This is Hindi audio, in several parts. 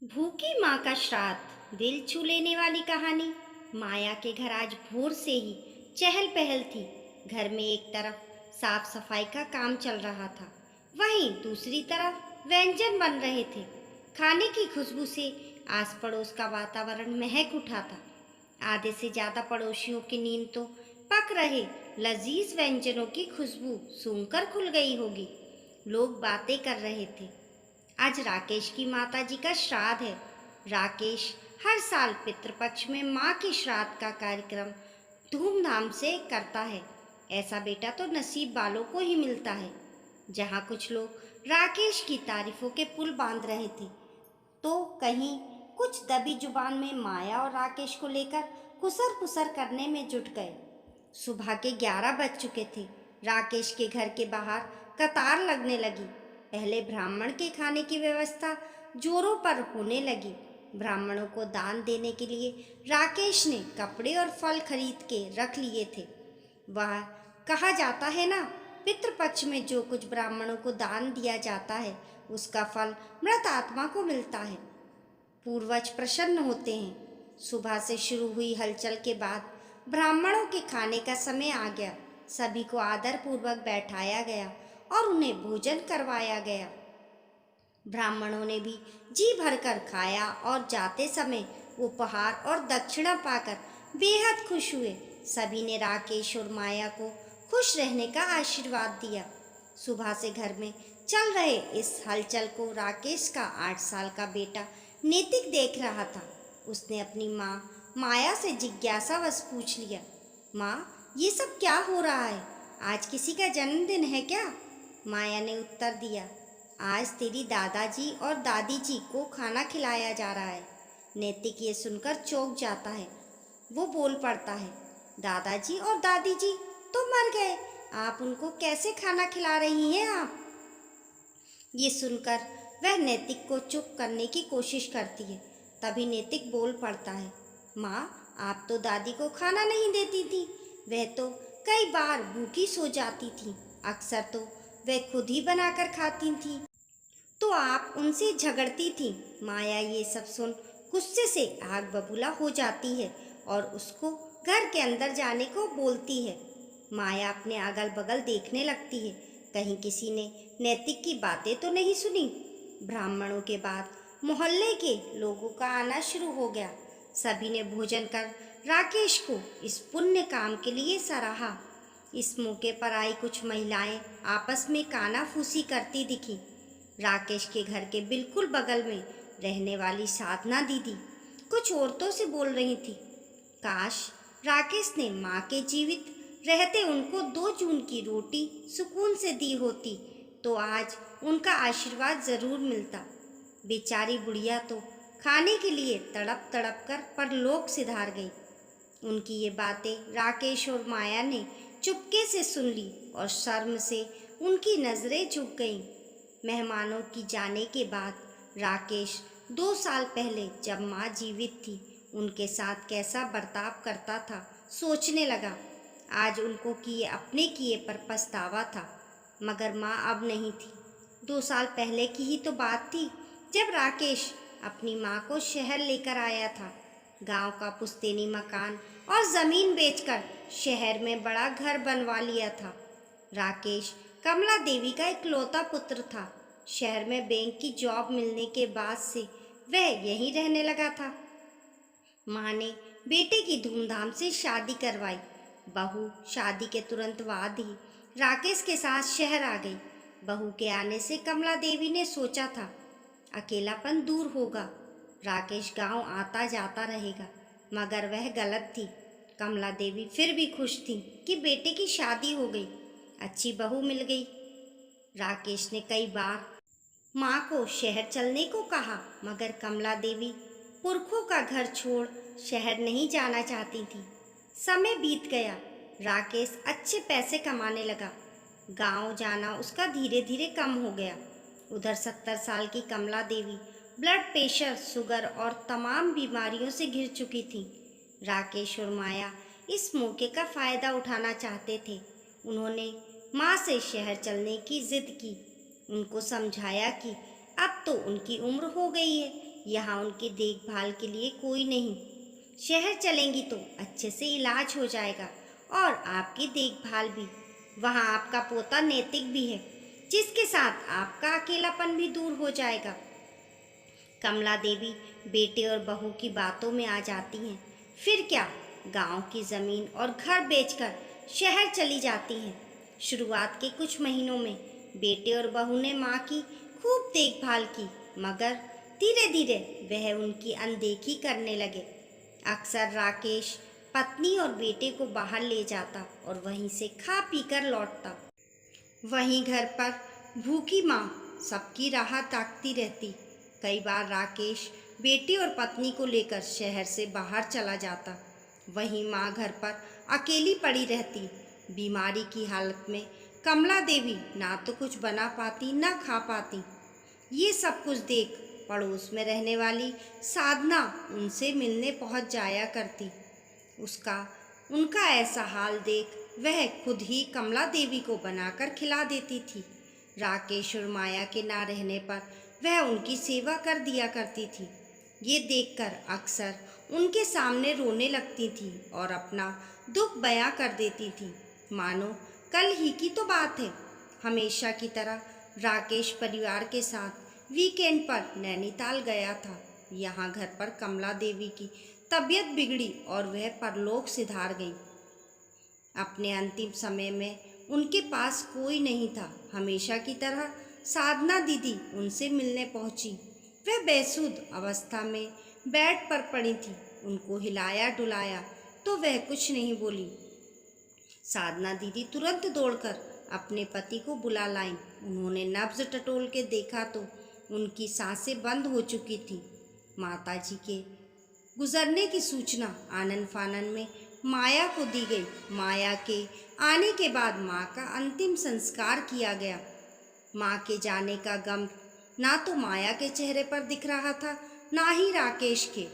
भूखी माँ का श्राद्ध, दिल छू लेने वाली कहानी। माया के घर आज भोर से ही चहल पहल थी। घर में एक तरफ साफ सफाई का काम चल रहा था, वहीं दूसरी तरफ व्यंजन बन रहे थे। खाने की खुशबू से आस पड़ोस का वातावरण महक उठा था। आधे से ज्यादा पड़ोसियों की नींद तो पक रहे लजीज व्यंजनों की खुशबू सूंघकर खुल गई होगी। लोग बातें कर रहे थे। आज राकेश की माता जी का श्राद्ध है। राकेश हर साल पितृपक्ष में माँ के श्राद्ध का कार्यक्रम धूमधाम से करता है। ऐसा बेटा तो नसीब वालों को ही मिलता है। जहाँ कुछ लोग राकेश की तारीफों के पुल बांध रहे थे, तो कहीं कुछ दबी जुबान में माया और राकेश को लेकर कुसर कुसर करने में जुट गए। सुबह के 11 बज चुके थे। राकेश के घर के बाहर कतार लगने लगी। पहले ब्राह्मण के खाने की व्यवस्था जोरों पर होने लगी। ब्राह्मणों को दान देने के लिए राकेश ने कपड़े और फल खरीद के रख लिए थे। वह कहा जाता है ना, पितृपक्ष में जो कुछ ब्राह्मणों को दान दिया जाता है उसका फल मृत आत्मा को मिलता है। पूर्वज प्रसन्न होते हैं। सुबह से शुरू हुई हलचल के बाद ब्राह्मणों के खाने का समय आ गया। सभी को आदर पूर्वक बैठाया गया और उन्हें भोजन करवाया गया। ब्राह्मणों ने भी जी भरकर खाया और जाते समय उपहार और दक्षिणा पाकर बेहद खुश हुए। सभी ने राकेश और माया को खुश रहने का आशीर्वाद दिया। सुबह से घर में चल रहे इस हलचल को राकेश का 8 साल का बेटा नेतिक देख रहा था। उसने अपनी माँ माया से जिज्ञासावश पूछ लिया, माँ, ये सब क्या हो रहा है? आज किसी का जन्मदिन है क्या? माया ने उत्तर दिया, आज तेरी दादाजी और दादी जी को खाना खिलाया जा रहा है। नैतिक ये सुनकर चौंक जाता है। वो बोल पड़ता है, दादाजी और दादी जी तो मर गए, आप उनको कैसे खाना खिला रही हैं आप? ये सुनकर वह नैतिक को चुप करने की कोशिश करती है। तभी नैतिक बोल पड़ता है, माँ, आप तो दादी को खाना नहीं देती थी। वह तो कई बार भूखी सो जाती थी। अक्सर तो वह खुद ही बनाकर खाती थी, तो आप उनसे झगड़ती थी। माया ये सब सुन गुस्से से आग बबूला हो जाती है और उसको घर के अंदर जाने को बोलती है। माया अपने अगल बगल देखने लगती है, कहीं किसी ने नैतिक की बातें तो नहीं सुनी। ब्राह्मणों के बाद मोहल्ले के लोगों का आना शुरू हो गया। सभी ने भोजन कर राकेश को इस पुण्य काम के लिए सराहा। इस मौके पर आई कुछ महिलाएं आपस में कानाफूसी करती दिखी। राकेश के घर के बिल्कुल बगल में रहने वाली साधना दीदी कुछ औरतों से बोल रही थी, काश राकेश ने माँ के जीवित रहते उनको 2 जून की रोटी सुकून से दी होती तो आज उनका आशीर्वाद जरूर मिलता। बेचारी बुढ़िया तो खाने के लिए तड़प तड़प कर परलोक सिधार गई। उनकी ये बातें राकेश और माया ने चुपके से सुन ली और शर्म से उनकी नजरें झुक गईं। मेहमानों की जाने के बाद राकेश 2 साल पहले जब माँ जीवित थी उनके साथ कैसा बर्ताव करता था सोचने लगा। आज उनको किए अपने किए पर पछतावा था, मगर माँ अब नहीं थी। 2 साल पहले की ही तो बात थी जब राकेश अपनी माँ को शहर लेकर आया था। गांव का पुश्तैनी मकान और जमीन बेचकर शहर में बड़ा घर बनवा लिया था। राकेश कमला देवी का इकलौता पुत्र था। शहर में बैंक की जॉब मिलने के बाद से वह यहीं रहने लगा था। माँ ने बेटे की धूमधाम से शादी करवाई। बहू शादी के तुरंत बाद ही राकेश के साथ शहर आ गई। बहू के आने से कमला देवी ने सोचा था अकेलापन दूर होगा, राकेश गांव आता जाता रहेगा, मगर वह गलत थी। कमला देवी फिर भी खुश थी कि बेटे की शादी हो गई, अच्छी बहू मिल गई। राकेश ने कई बार माँ को शहर चलने को कहा, मगर कमला देवी पुरखों का घर छोड़ शहर नहीं जाना चाहती थी। समय बीत गया। राकेश अच्छे पैसे कमाने लगा। गांव जाना उसका धीरे धीरे कम हो गया। उधर 70 साल की कमला देवी ब्लड प्रेशर, शुगर और तमाम बीमारियों से घिर चुकी थी। राकेश और माया इस मौके का फायदा उठाना चाहते थे। उन्होंने माँ से शहर चलने की जिद की। उनको समझाया कि अब तो उनकी उम्र हो गई है, यहाँ उनकी देखभाल के लिए कोई नहीं। शहर चलेंगी तो अच्छे से इलाज हो जाएगा और आपकी देखभाल भी। वहाँ आपका पोता नैतिक भी है, जिसके साथ आपका अकेलापन भी दूर हो जाएगा। कमला देवी बेटे और बहू की बातों में आ जाती हैं। फिर क्या, गांव की ज़मीन और घर बेचकर शहर चली जाती हैं। शुरुआत के कुछ महीनों में बेटे और बहू ने माँ की खूब देखभाल की, मगर धीरे धीरे वह उनकी अनदेखी करने लगे। अक्सर राकेश पत्नी और बेटे को बाहर ले जाता और वहीं से खा पी कर लौटता। वहीं घर पर भूखी माँ सबकी राह ताकती रहती। कई बार राकेश बेटी और पत्नी को लेकर शहर से बाहर चला जाता। वहीं माँ घर पर अकेली पड़ी रहती। बीमारी की हालत में कमला देवी ना तो कुछ बना पाती ना खा पाती। ये सब कुछ देख पड़ोस में रहने वाली साधना उनसे मिलने पहुंच जाया करती। उसका उनका ऐसा हाल देख वह खुद ही कमला देवी को बनाकर खिला देती थी। राकेश और माया के ना रहने पर वह उनकी सेवा कर दिया करती थी। ये देखकर अक्सर उनके सामने रोने लगती थी और अपना दुख बयां कर देती थी, मानो कल ही की तो बात है। हमेशा की तरह राकेश परिवार के साथ वीकेंड पर नैनीताल गया था। यहाँ घर पर कमला देवी की तबीयत बिगड़ी और वह परलोक सिधार गई। अपने अंतिम समय में उनके पास कोई नहीं था। हमेशा की तरह साधना दीदी उनसे मिलने पहुंची। वह बेसुध अवस्था में बेड पर पड़ी थी। उनको हिलाया डुलाया तो वह कुछ नहीं बोली। साधना दीदी तुरंत दौड़कर अपने पति को बुला लाईं। उन्होंने नब्ज टटोल के देखा तो उनकी सांसें बंद हो चुकी थी। माताजी के गुजरने की सूचना आनन फानन में माया को दी गई। माया के आने के बाद माँ का अंतिम संस्कार किया गया। माँ के जाने का गम ना तो माया के चेहरे पर दिख रहा था, ना ही राकेश के।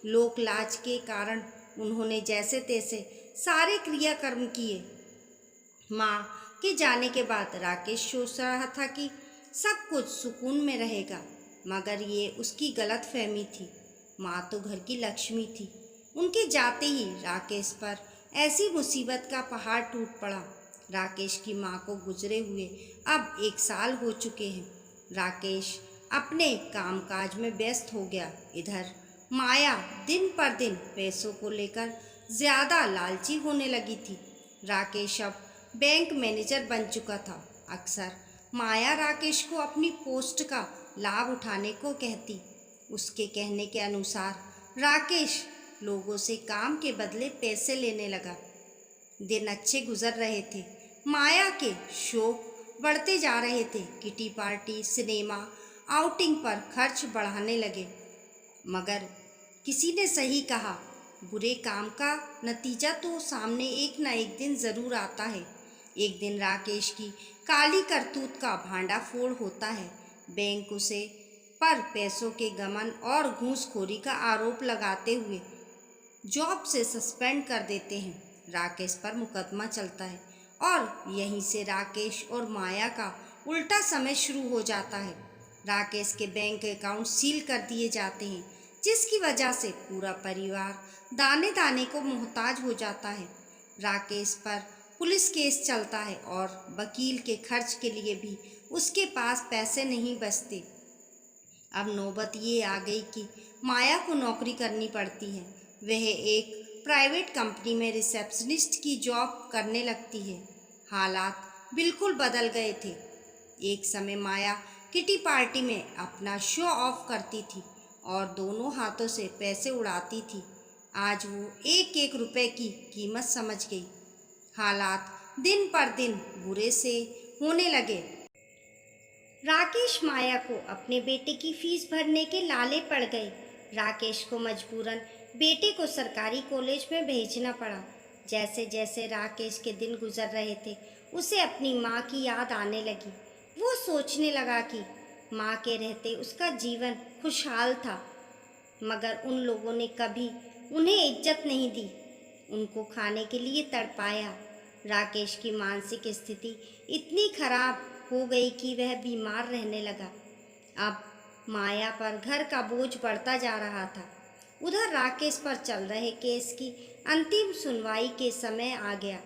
लोक लाज के कारण उन्होंने जैसे तैसे सारे क्रियाकर्म किए। माँ के जाने के बाद राकेश सोच रहा था कि सब कुछ सुकून में रहेगा, मगर ये उसकी गलत फहमी थी। माँ तो घर की लक्ष्मी थी। उनके जाते ही राकेश पर ऐसी मुसीबत का पहाड़ टूट पड़ा। राकेश की माँ को गुजरे हुए अब 1 साल हो चुके हैं। राकेश अपने कामकाज में व्यस्त हो गया। इधर माया दिन पर दिन पैसों को लेकर ज़्यादा लालची होने लगी थी। राकेश अब बैंक मैनेजर बन चुका था। अक्सर माया राकेश को अपनी पोस्ट का लाभ उठाने को कहती। उसके कहने के अनुसार राकेश लोगों से काम के बदले पैसे लेने लगा। दिन अच्छे गुजर रहे थे। माया के शौक बढ़ते जा रहे थे। किटी पार्टी, सिनेमा, आउटिंग पर खर्च बढ़ाने लगे। मगर किसी ने सही कहा, बुरे काम का नतीजा तो सामने एक न एक दिन ज़रूर आता है। एक दिन राकेश की काली करतूत का भांडाफोड़ होता है। बैंक उसे पर पैसों के गमन और घूसखोरी का आरोप लगाते हुए जॉब से सस्पेंड कर देते हैं। राकेश पर मुकदमा चलता है और यहीं से राकेश और माया का उल्टा समय शुरू हो जाता है। राकेश के बैंक अकाउंट सील कर दिए जाते हैं, जिसकी वजह से पूरा परिवार दाने दाने को मोहताज हो जाता है। राकेश पर पुलिस केस चलता है और वकील के खर्च के लिए भी उसके पास पैसे नहीं बचते। अब नौबत ये आ गई कि माया को नौकरी करनी पड़ती है। वह एक प्राइवेट कंपनी में रिसेप्शनिस्ट की जॉब करने लगती है। हालात बिल्कुल बदल गए थे। एक समय माया किटी पार्टी में अपना शो ऑफ करती थी और दोनों हाथों से पैसे उड़ाती थी। आज वो एक एक रुपए की कीमत समझ गई। हालात दिन पर दिन बुरे से होने लगे। राकेश माया को अपने बेटे की फीस भरने के लाले पड़ गए। राकेश को मजबूरन बेटे को सरकारी कॉलेज में भेजना पड़ा। जैसे जैसे राकेश के दिन गुजर रहे थे, उसे अपनी माँ की याद आने लगी। वो सोचने लगा कि माँ के रहते उसका जीवन खुशहाल था, मगर उन लोगों ने कभी उन्हें इज्जत नहीं दी, उनको खाने के लिए तड़पाया। राकेश की मानसिक स्थिति इतनी खराब हो गई कि वह बीमार रहने लगा। अब माया पर घर का बोझ बढ़ता जा रहा था। उधर राकेश पर चल रहे केस की अंतिम सुनवाई के समय आ गया।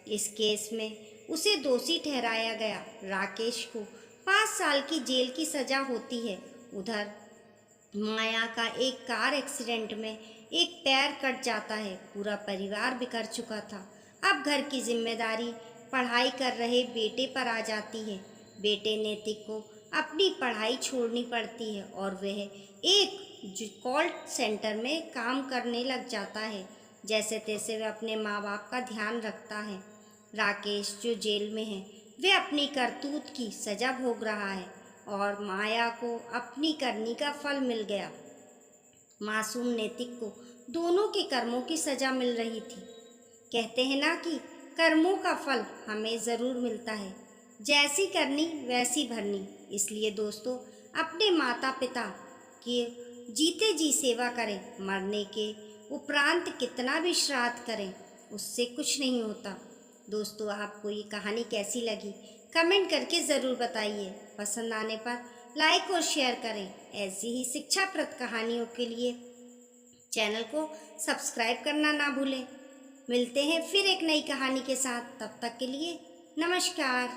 इस केस में उसे दोषी ठहराया गया। राकेश को 5 साल की जेल की सजा होती है। उधर माया का एक कार एक्सीडेंट में एक पैर कट जाता है। पूरा परिवार बिखर चुका था। अब घर की जिम्मेदारी पढ़ाई कर रहे बेटे पर आ जाती है। बेटे नैतिक को अपनी पढ़ाई छोड़नी पड़ती है और वह एक कॉल सेंटर में काम करने लग जाता है। जैसे तैसे वह अपने माँ बाप का ध्यान रखता है। राकेश जो जेल में है, वह अपनी करतूत की सजा भोग रहा है और माया को अपनी करनी का फल मिल गया। मासूम नैतिक को दोनों के कर्मों की सजा मिल रही थी। कहते हैं ना कि कर्मों का फल हमें ज़रूर मिलता है, जैसी करनी वैसी भरनी। इसलिए दोस्तों, अपने माता पिता की जीते जी सेवा करें। मरने के उपरांत कितना भी श्राद्ध करें, उससे कुछ नहीं होता। दोस्तों, आपको ये कहानी कैसी लगी कमेंट करके ज़रूर बताइए। पसंद आने पर लाइक और शेयर करें। ऐसी ही शिक्षाप्रद कहानियों के लिए चैनल को सब्सक्राइब करना ना भूलें। मिलते हैं फिर एक नई कहानी के साथ। तब तक के लिए नमस्कार।